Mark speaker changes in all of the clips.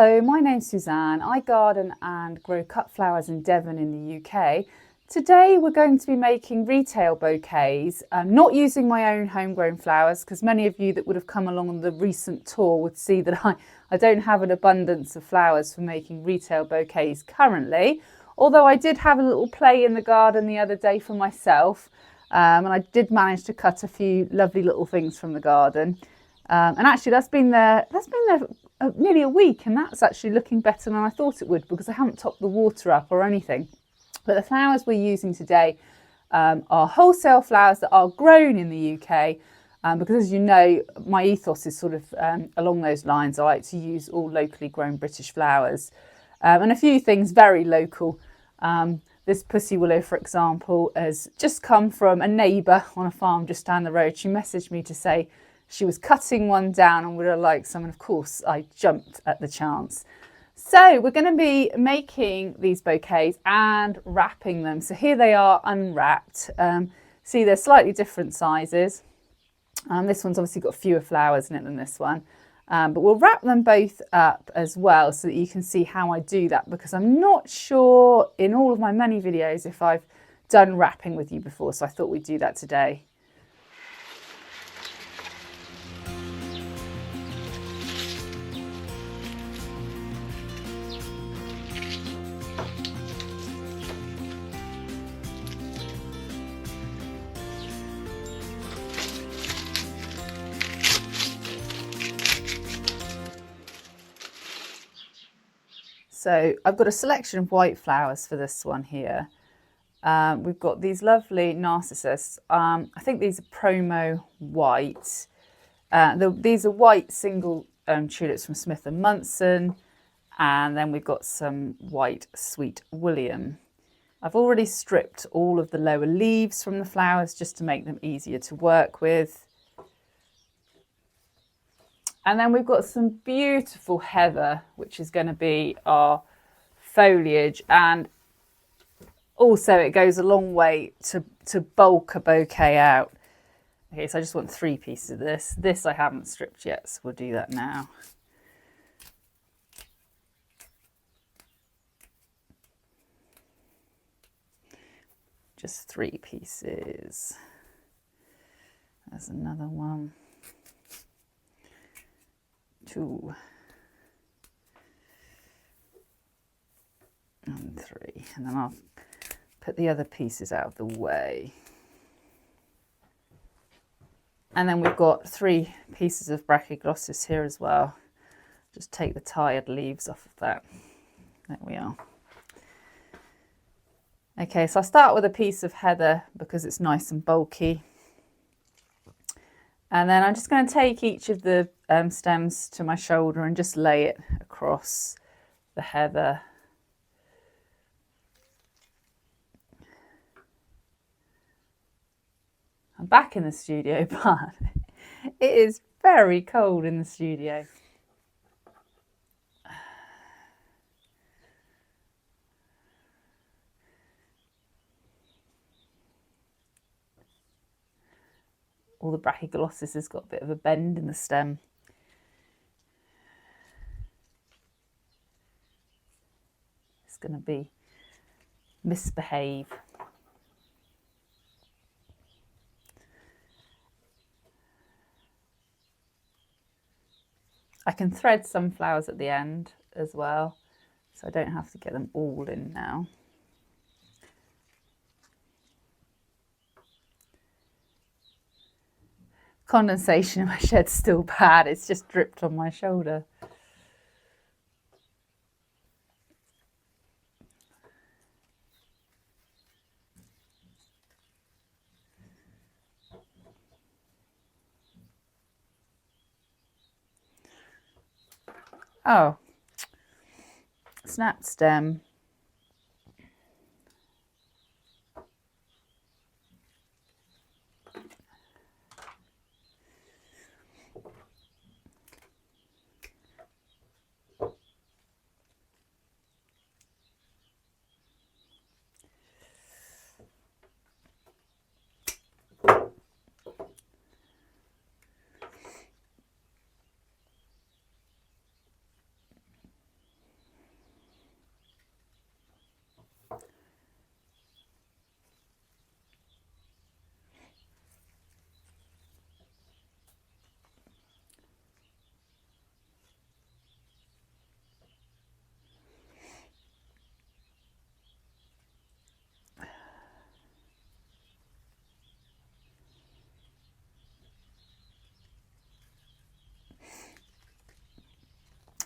Speaker 1: Hello, my name's Suzanne. I garden and grow cut flowers in Devon in the UK. Today we're going to be making retail bouquets, not using my own homegrown flowers, because many of you that would have come along on the recent tour would see that I don't have an abundance of flowers for making retail bouquets currently, although I did have a little play in the garden the other day for myself, and I did manage to cut a few lovely little things from the garden. And actually that's been there nearly a week, and that's actually looking better than I thought it would, because I haven't topped the water up or anything. But the flowers we're using today are wholesale flowers that are grown in the UK, because as you know, my ethos is sort of along those lines. I like to use all locally grown British flowers, and a few things very local. This pussy willow, for example, has just come from a neighbour on a farm just down the road. She messaged me to say she was cutting one down and would have liked some, and of course I jumped at the chance. So we're going to be making these bouquets and wrapping them. So here they are unwrapped. See, they're slightly different sizes. This one's obviously got fewer flowers in it than this one. But we'll wrap them both up as well so that you can see how I do that, because I'm not sure in all of my many videos if I've done wrapping with you before. So I thought we'd do that today. So I've got a selection of white flowers for this one here. We've got these lovely narcissus. I think these are promo white. These are white single tulips from Smith & Munson. And then we've got some white sweet William. I've already stripped all of the lower leaves from the flowers just to make them easier to work with. And then we've got some beautiful heather, which is going to be our foliage. And also it goes a long way to bulk a bouquet out. Okay, so I just want 3 pieces of this. This I haven't stripped yet, so we'll do that now. Just 3 pieces. There's another one. 2 and 3, and then I'll put the other pieces out of the way. And then we've got 3 pieces of brachioglossus here as well. Just take the tired leaves off of that. There we are. Okay, so I'll start with a piece of heather because it's nice and bulky. And then I'm just going to take each of the stems to my shoulder and just lay it across the heather. I'm back in the studio, but it is very cold in the studio. All the brachioglossus has got a bit of a bend in the stem. It's going to be misbehave. I can thread some flowers at the end as well, so I don't have to get them all in now. Condensation in my shed's still bad, it's just dripped on my shoulder. Oh, snapped stem.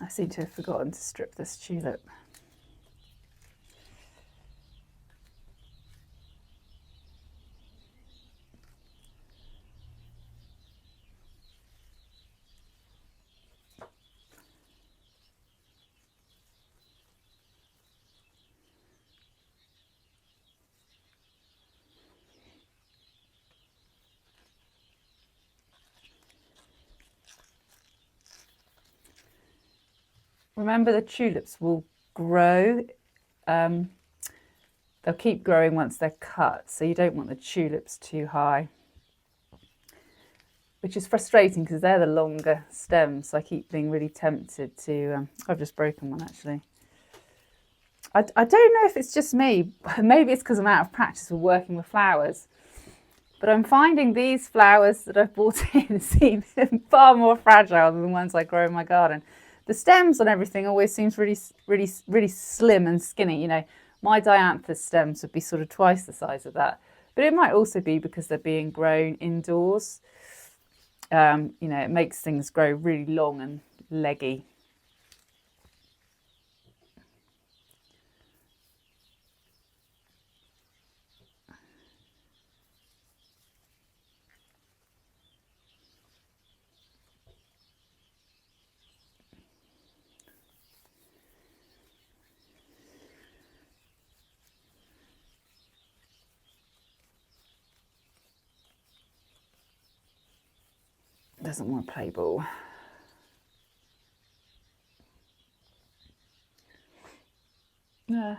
Speaker 1: I seem to have forgotten to strip this tulip. Remember, the tulips will grow. They'll keep growing once they're cut, so you don't want the tulips too high, which is frustrating because they're the longer stems, so I keep being really tempted to... I've just broken one, actually. I don't know if it's just me. Maybe it's because I'm out of practice with working with flowers. But I'm finding these flowers that I've bought in seem far more fragile than the ones I grow in my garden. The stems and everything always seems really slim and skinny. You know, my dianthus stems would be sort of twice the size of that. But it might also be because they're being grown indoors. You know, it makes things grow really long and leggy. Doesn't want to play ball. Yeah.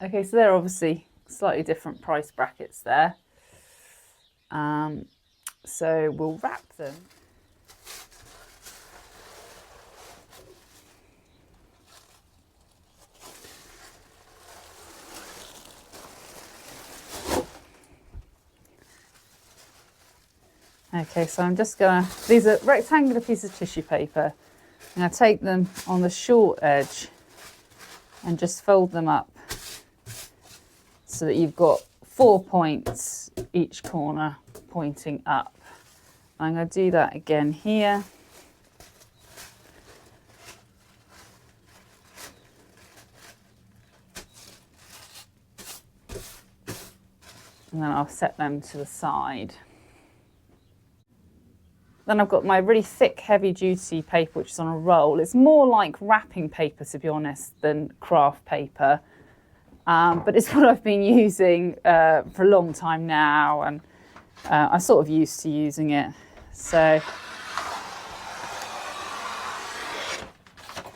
Speaker 1: Okay, so they're obviously slightly different price brackets there. So we'll wrap them. Okay, so I'm just gonna, these are rectangular pieces of tissue paper. I'm gonna take them on the short edge and just fold them up so that you've got 4 points each corner pointing up. I'm going to do that again here. And then I'll set them to the side. Then I've got my really thick, heavy-duty paper, which is on a roll. It's more like wrapping paper, to be honest, than craft paper. But it's what I've been using for a long time now, and I'm sort of used to using it. So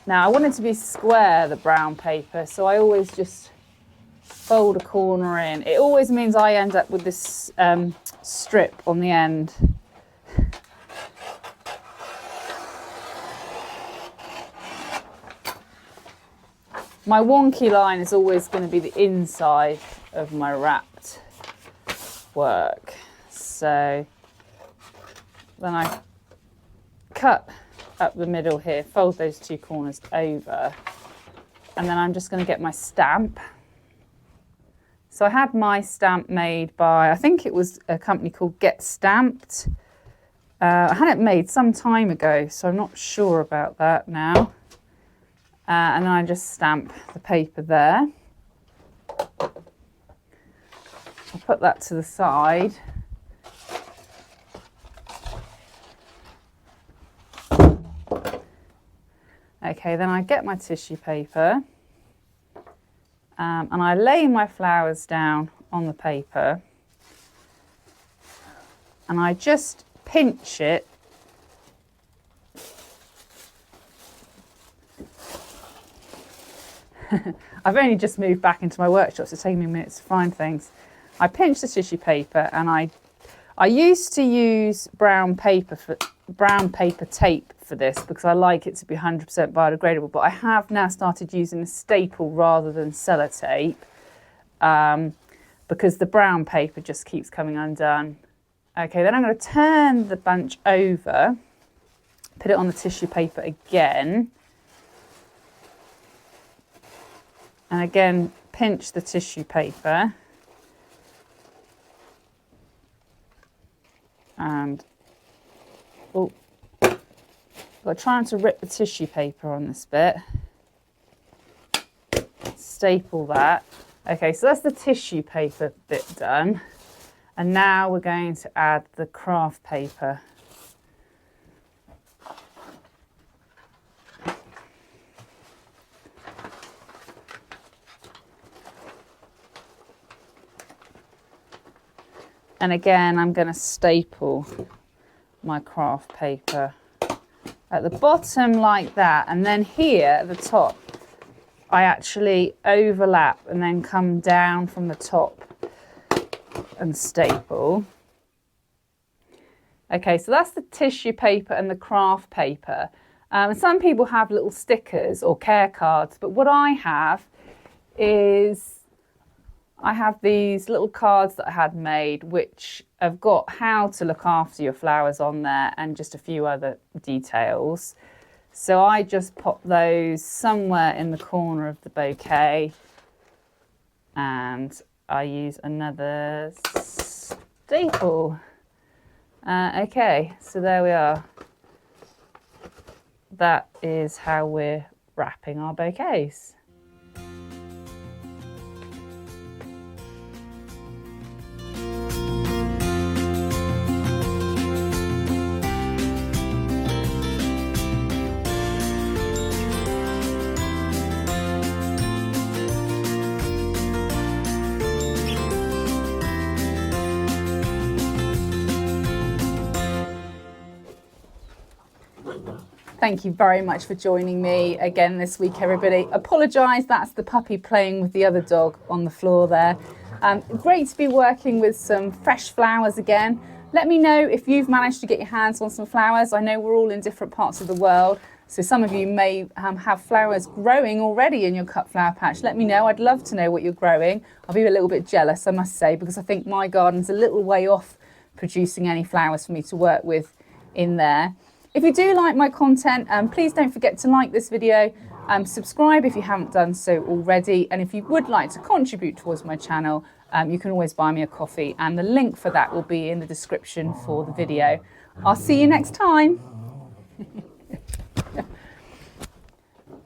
Speaker 1: now I want it to be square, the brown paper, so I always just fold a corner in. It always means I end up with this strip on the end. My wonky line is always going to be the inside of my wrapped work. So then I cut up the middle here, fold those two corners over, and then I'm just going to get my stamp. So I had my stamp made by, I think it was a company called Get Stamped. I had it made some time ago, so I'm not sure about that now. And then I just stamp the paper there. I'll put that to the side. Okay, then I get my tissue paper and I lay my flowers down on the paper and I just pinch it . I've only just moved back into my workshop, so it's taking me minutes to find things. I pinch the tissue paper, and I used to use brown paper tape for this because I like it to be 100% biodegradable. But I have now started using a staple rather than sellotape because the brown paper just keeps coming undone. Okay, then I'm going to turn the bunch over, put it on the tissue paper again. And again, pinch the tissue paper and But trying to rip the tissue paper on this bit. Staple that. Okay, so that's the tissue paper bit done. And now we're going to add the craft paper. And again, I'm going to staple my craft paper at the bottom like that. And then here at the top, I actually overlap and then come down from the top and staple. Okay, so that's the tissue paper and the craft paper. Some people have little stickers or care cards, but what I have is I have these little cards that I had made which have got how to look after your flowers on there and just a few other details. So I just pop those somewhere in the corner of the bouquet, and I use another staple. Okay, so there we are. That is how we're wrapping our bouquets. Thank you very much for joining me again this week, everybody. Apologise, that's the puppy playing with the other dog on the floor there. Great to be working with some fresh flowers again. Let me know if you've managed to get your hands on some flowers. I know we're all in different parts of the world, so some of you may have flowers growing already in your cut flower patch. Let me know. I'd love to know what you're growing. I'll be a little bit jealous, I must say, because I think my garden's a little way off producing any flowers for me to work with in there. If you do like my content, please don't forget to like this video, subscribe if you haven't done so already, and if you would like to contribute towards my channel, you can always buy me a coffee, and the link for that will be in the description for the video. I'll see you next time.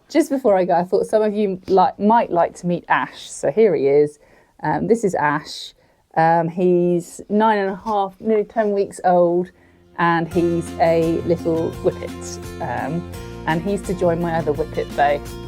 Speaker 1: Just before I go, I thought some of you might like to meet Ash, so here he is. This is Ash. He's 9.5, nearly 10 weeks old. And he's a little whippet, and he's to join my other whippet though.